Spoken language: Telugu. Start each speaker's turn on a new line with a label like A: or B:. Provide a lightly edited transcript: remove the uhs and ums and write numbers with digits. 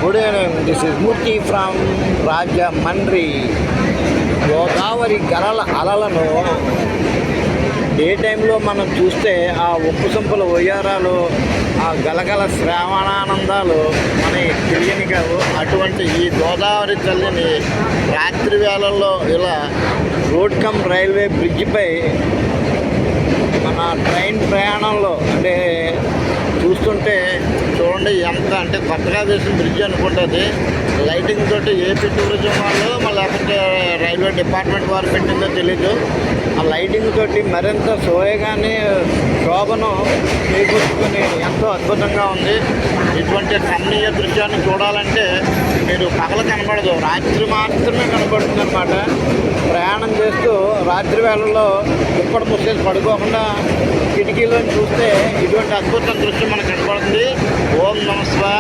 A: Good evening, this is Murthy from Rajahmundry. Godavari అలలను ఏ టైంలో మనం చూస్తే ఆ ఉప్పు సంపుల ఒయ్యారాలు, ఆ గలగల శ్రావణానందాలు మనకి తెలియని కావు. అటువంటి ఈ గోదావరి తల్లిని రాత్రి వేళల్లో ఇలా రోడ్ కమ్ రైల్వే బ్రిడ్జిపై మన ట్రైన్ ప్రయాణంలో అంటే చూస్తుంటే చూడండి ఎంత అంటే కొత్తగా వేసిన బ్రిడ్జ్ అనుకుంటుంది. లైటింగ్ తోటి ఏపీ టూరిజం వాళ్ళు లేకపోతే రైల్వే డిపార్ట్మెంట్ వారు పెట్టిందో తెలీదు. ఆ లైటింగ్ తోటి మరింత సోయగానే శోభను చేకూర్చుకొని ఎంతో అద్భుతంగా ఉంది. ఇటువంటి రమణీయ దృశ్యాన్ని చూడాలంటే మీరు పగల కనబడదు, రాత్రి మాత్రమే కనబడుతుంది అనమాట. ప్రయాణం చేస్తూ రాత్రి వేళల్లో దుప్పటి ముసేసి పడుకోకుండా కిటికీలో చూస్తే ఇటువంటి అద్భుత దృశ్యం మనకు కనబడుతుంది. ఓం నమః శివాయ.